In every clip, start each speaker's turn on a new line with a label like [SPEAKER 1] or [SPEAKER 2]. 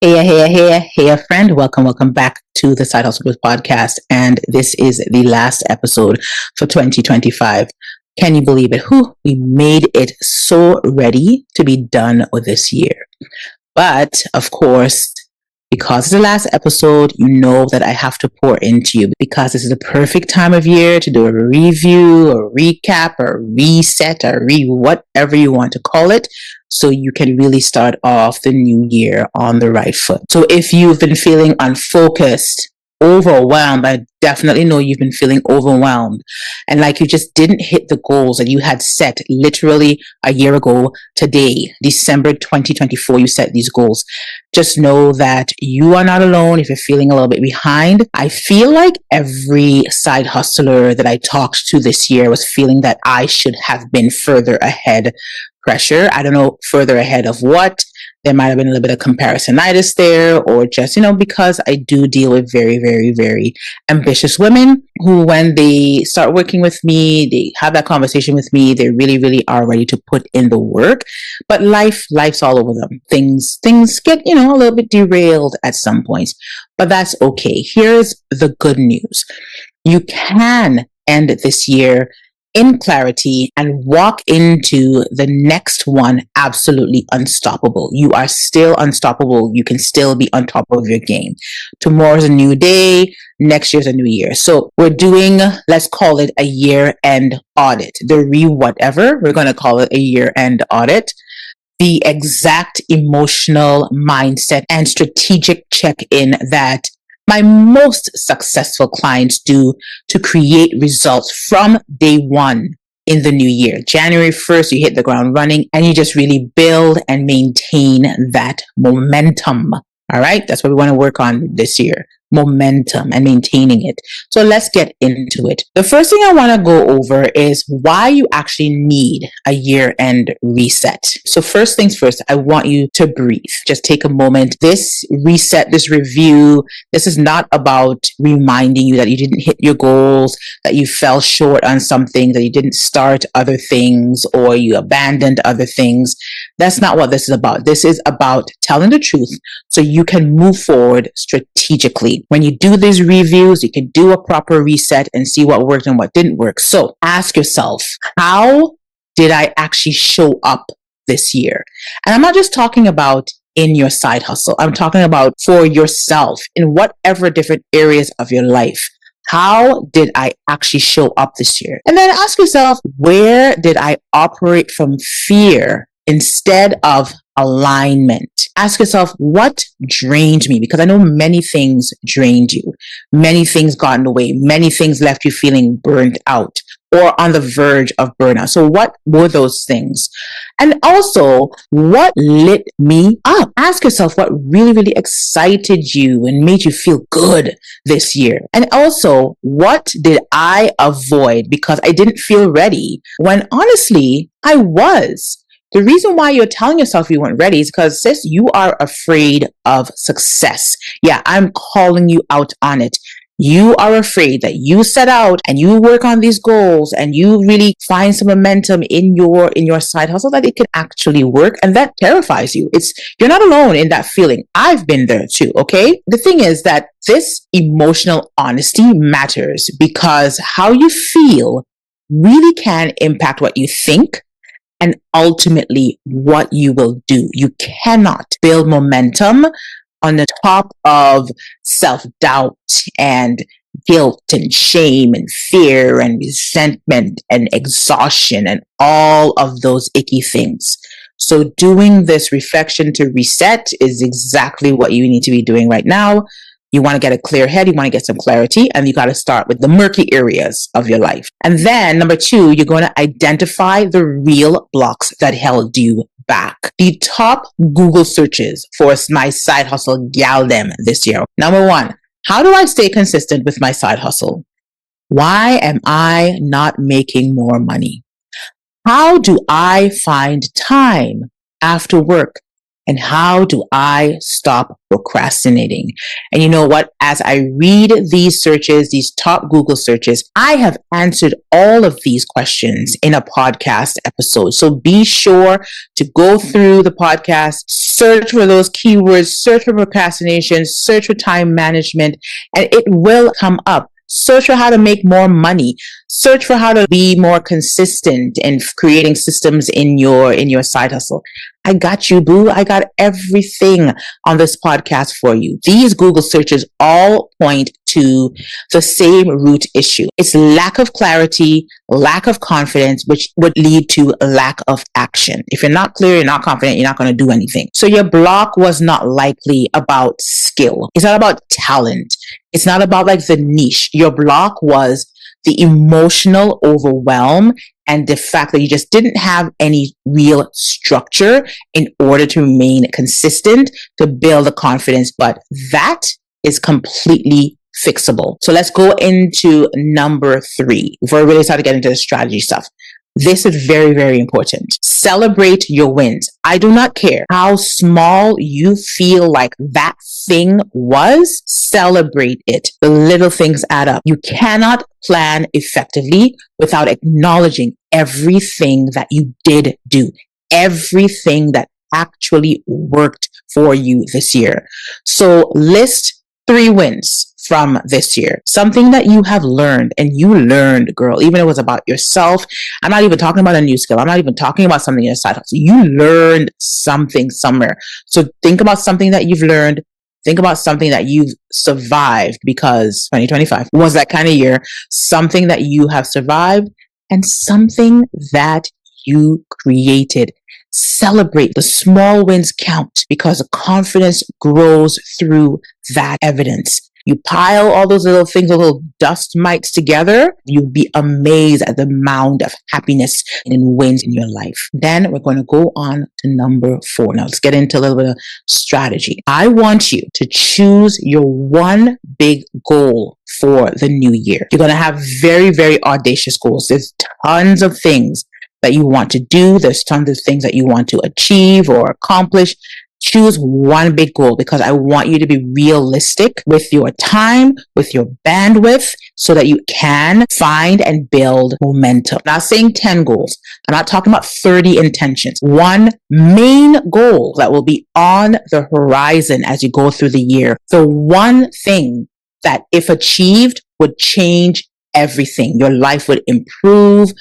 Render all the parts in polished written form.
[SPEAKER 1] Hey, friend. Welcome back to the Side Hustle Queens podcast. And this is the last episode for 2025. Can you believe it? We made it so ready to be done with this year. But of course, because it's the last episode, you know that I have to pour into you because this is the perfect time of year to do a review, a recap, or reset, or whatever you want to call it, so you can really start off the new year on the right foot. So if you've been feeling unfocused, overwhelmed, I definitely know you've been feeling overwhelmed and like you just didn't hit the goals that you had set literally a year ago today, December 2024, you set these goals. Just know that you are not alone if you're feeling a little bit behind. I feel like every side hustler that I talked to this year was feeling that I should have been further ahead. Pressure. I don't know further ahead of what. There might have been a little bit of comparisonitis there, or just, because I do deal with very, very, very ambitious women who, when they start working with me, they have that conversation with me, they really, really are ready to put in the work. But life's all over them. Things get, a little bit derailed at some points, but that's okay. Here's the good news. You can end this year in clarity and walk into the next one absolutely unstoppable. You are still unstoppable. You can still be on top of your game. Tomorrow's a new day. Next year's a new year. So we're doing, let's call it a year-end audit. Whatever, we're going to call it a year-end audit. The exact emotional mindset and strategic check-in that my most successful clients do to create results from day one in the new year. January 1st, you hit the ground running and you just really build and maintain that momentum. All right. That's what we want to work on this year. Momentum and maintaining it. So let's get into it. The first thing I want to go over is why you actually need a year-end reset. So first things first, I want you to breathe. Just take a moment. This reset, this review, this is not about reminding you that you didn't hit your goals, that you fell short on something, that you didn't start other things, or you abandoned other things. That's not what this is about. This is about telling the truth so you can move forward strategically. When you do these reviews, you can do a proper reset and see what worked and what didn't work. So ask yourself, how did I actually show up this year? And I'm not just talking about in your side hustle. I'm talking about for yourself in whatever different areas of your life. How did I actually show up this year? And then ask yourself, where did I operate from fear instead of alignment? Ask yourself, what drained me? Because I know many things drained you. Many things got in the way. Many things left you feeling burnt out or on the verge of burnout. So what were those things? And also, what lit me up? Ask yourself what really, really excited you and made you feel good this year. And also, what did I avoid because I didn't feel ready when honestly I was? The reason why you're telling yourself you weren't ready is because, sis, you are afraid of success. Yeah, I'm calling you out on it. You are afraid that you set out and you work on these goals and you really find some momentum in your side hustle that it can actually work, and that terrifies you. You're not alone in that feeling. I've been there too, okay? The thing is that this emotional honesty matters because how you feel really can impact what you think and ultimately what you will do. You cannot build momentum on the top of self-doubt and guilt and shame and fear and resentment and exhaustion and all of those icky things. So doing this reflection to reset is exactly what you need to be doing right now. You want to get a clear head, you want to get some clarity, and you got to start with the murky areas of your life. And then number 2, you're going to identify the real blocks that held you back. The top Google searches for my side hustle gal them this year. Number 1, how do I stay consistent with my side hustle? Why am I not making more money? How do I find time after work And how do I stop procrastinating? And you know what? As I read these searches, these top Google searches, I have answered all of these questions in a podcast episode. So be sure to go through the podcast, search for those keywords, search for procrastination, search for time management, and it will come up. Search for how to make more money. Search for how to be more consistent in creating systems in your side hustle. I got you, boo. I got everything on this podcast for you. These Google searches all point to the same root issue. It's lack of clarity, lack of confidence, which would lead to a lack of action. If you're not clear, you're not confident, you're not going to do anything. So your block was not likely about skill. It's not about talent. It's not about like the niche. Your block was the emotional overwhelm and the fact that you just didn't have any real structure in order to remain consistent to build the confidence. But that is completely fixable. So let's go into number 3 before we really start to get into the strategy stuff. This is very, very important. Celebrate your wins. I do not care how small you feel like that thing was. Celebrate it. The little things add up. You cannot plan effectively without acknowledging everything that you did do, everything that actually worked for you this year. So list 3 wins from this year. Something that you have learned, and you learned, girl, even if it was about yourself. I'm not even talking about a new skill. I'm not even talking about something in your side hustle. You learned something somewhere. So think about something that you've learned. Think about something that you've survived, because 2025 was that kind of year. Something that you have survived and something that you created. Celebrate. The small wins count, because the confidence grows through that evidence. You pile all those little things, those little dust mites together, you'll be amazed at the amount of happiness and wins in your life. Then we're going to go on to number 4. Now let's get into a little bit of strategy. I want you to choose your one big goal for the new year. You're going to have very, very audacious goals. There's tons of things that you want to do. There's tons of things that you want to achieve or accomplish. Choose one big goal, because I want you to be realistic with your time, with your bandwidth, so that you can find and build momentum. I'm not saying 10 goals. I'm not talking about 30 intentions. One main goal that will be on the horizon as you go through the year. The one thing that, if achieved, would change everything. Your life would improve.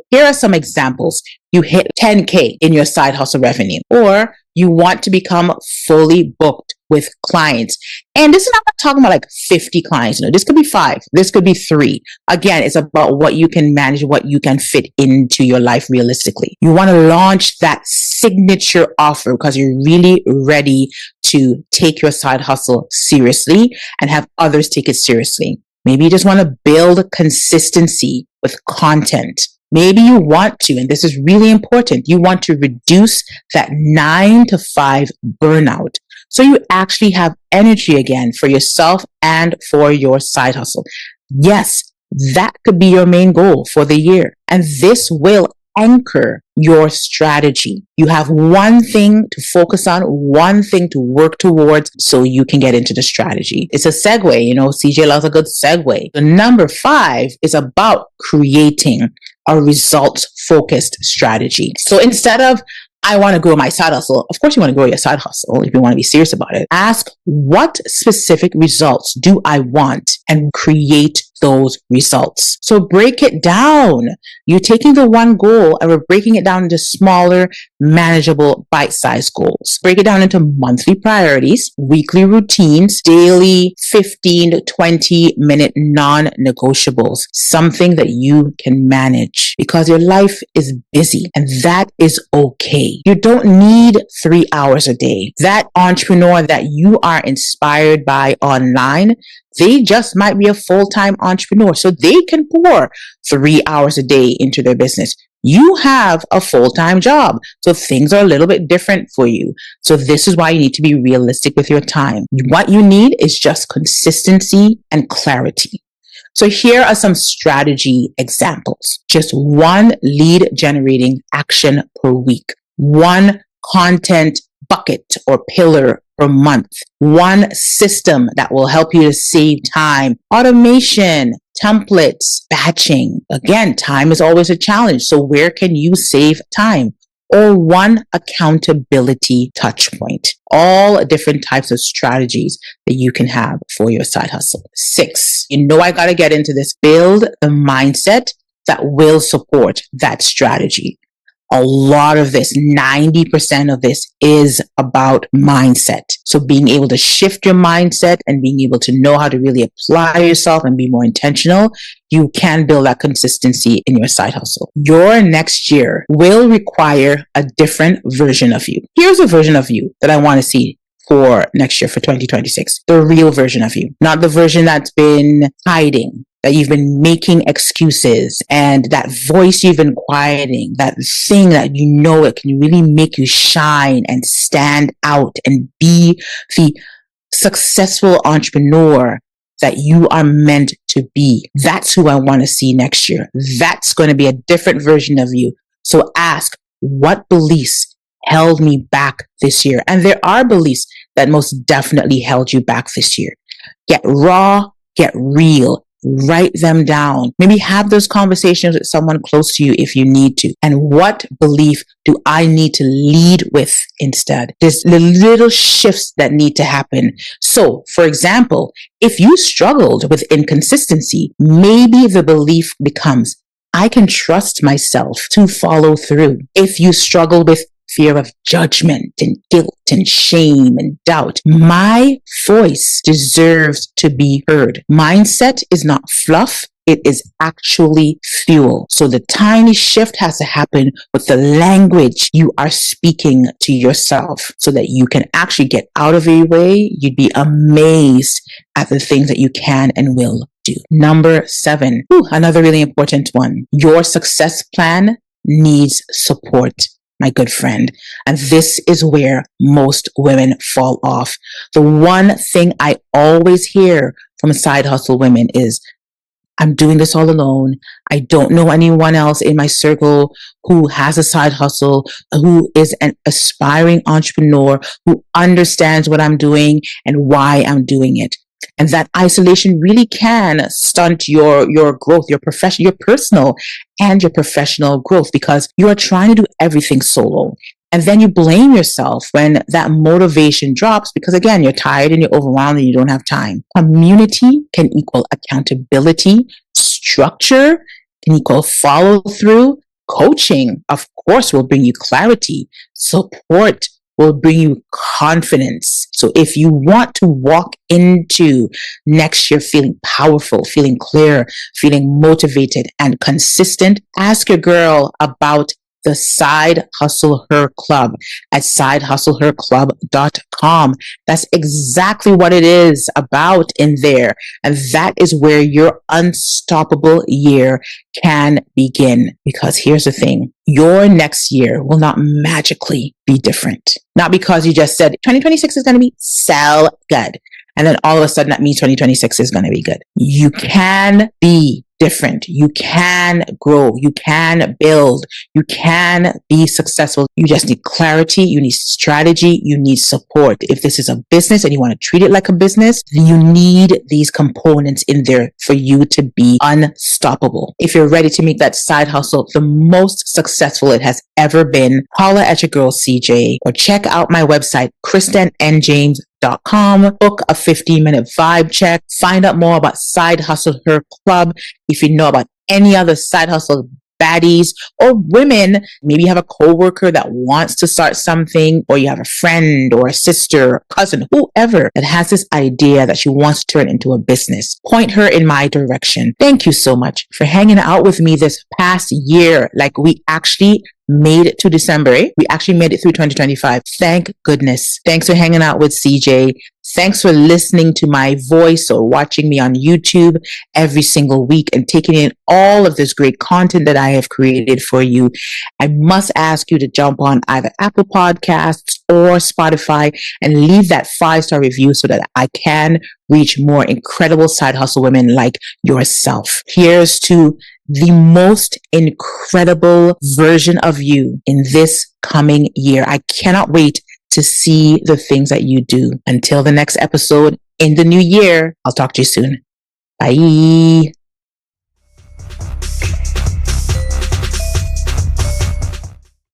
[SPEAKER 1] Here are some examples. You hit 10K in your side hustle revenue, or you want to become fully booked with clients. And this is not talking about like 50 clients. No, this could be 5. This could be 3. Again, it's about what you can manage, what you can fit into your life realistically. You want to launch that signature offer because you're really ready to take your side hustle seriously and have others take it seriously. Maybe you just want to build consistency with content. Maybe you want to, and this is really important, you want to reduce that 9 to 5 burnout, so you actually have energy again for yourself and for your side hustle. Yes, that could be your main goal for the year. And this will anchor your strategy. You have one thing to focus on, one thing to work towards, so you can get into the strategy. It's a segue, CJ loves a good segue. The number 5 is about creating a results-focused strategy. So instead of, I want to grow my side hustle, of course you want to grow your side hustle if you want to be serious about it. Ask, what specific results do I want, and create those results. So break it down. You're taking the one goal and we're breaking it down into smaller, manageable, bite-sized goals. Break it down into monthly priorities, weekly routines, daily 15 to 20 minute non-negotiables, something that you can manage, because your life is busy and that is okay. You don't need 3 hours a day. That entrepreneur that you are inspired by online, they just might be a full-time entrepreneur, so they can pour 3 hours a day into their business. You have a full-time job, so things are a little bit different for you. So this is why you need to be realistic with your time. What you need is just consistency and clarity. So here are some strategy examples. Just one lead generating action per week, one content bucket or pillar per month. One system that will help you to save time. Automation, templates, batching. Again, time is always a challenge. So where can you save time? Or one accountability touch point. All different types of strategies that you can have for your side hustle. 6, I got to get into this. Build the mindset that will support that strategy. A lot of this, 90% of this is about mindset. So being able to shift your mindset and being able to know how to really apply yourself and be more intentional, you can build that consistency in your side hustle. Your next year will require a different version of you. Here's a version of you that I want to see for next year, for 2026. The real version of you, not the version that's been hiding, that you've been making excuses, and that voice you've been quieting, that thing that it can really make you shine and stand out and be the successful entrepreneur that you are meant to be. That's who I want to see next year. That's going to be a different version of you. So ask, what beliefs held me back this year? And there are beliefs that most definitely held you back this year. Get raw, get real. Write them down. Maybe have those conversations with someone close to you if you need to. And what belief do I need to lead with instead? There's the little shifts that need to happen. So, for example, if you struggled with inconsistency, maybe the belief becomes, I can trust myself to follow through. If you struggle with fear of judgment and guilt and shame and doubt, my voice deserves to be heard. Mindset is not fluff. It is actually fuel. So the tiny shift has to happen with the language you are speaking to yourself so that you can actually get out of your way. You'd be amazed at the things that you can and will do. Number 7, another really important one. Your success plan needs support, my good friend. And this is where most women fall off. The one thing I always hear from side hustle women is, I'm doing this all alone. I don't know anyone else in my circle who has a side hustle, who is an aspiring entrepreneur, who understands what I'm doing and why I'm doing it. And that isolation really can stunt your growth, your personal and your professional growth, because you are trying to do everything solo. And then you blame yourself when that motivation drops because, again, you're tired and you're overwhelmed and you don't have time. Community can equal accountability. Structure can equal follow through. Coaching, of course, will bring you clarity. Support will bring you confidence. So if you want to walk into next year feeling powerful, feeling clear, feeling motivated and consistent, ask your girl about the Side Hustle Her Club at sidehustleherclub.com. That's exactly what it is about in there. And that is where your unstoppable year can begin. Because here's the thing, your next year will not magically be different. Not because you just said 2026 is going to be so good, and then all of a sudden that means 2026 is going to be good. You can be different. You can grow. You can build. You can be successful. You just need clarity. You need strategy. You need support. If this is a business and you want to treat it like a business, you need these components in there for you to be unstoppable. If you're ready to make that side hustle the most successful it has ever been, holla at your girl CJ or check out my website, KristenNJames.com. Book a 15-minute vibe check. Find out more about Side Hustle Her Club. If you know about any other side hustle baddies or women, maybe you have a coworker that wants to start something, or you have a friend or a sister, or cousin, whoever that has this idea that she wants to turn into a business, point her in my direction. Thank you so much for hanging out with me this past year. Like, we actually made it to December. We actually made it through 2025. Thank goodness. Thanks for hanging out with CJ. Thanks for listening to my voice or watching me on YouTube every single week and taking in all of this great content that I have created for you. I must ask you to jump on either Apple Podcasts or Spotify and leave that 5-star review so that I can reach more incredible side hustle women like yourself. Here's to the most incredible version of you in this coming year. I cannot wait to see the things that you do. Until the next episode in the new year, I'll talk to you soon. Bye.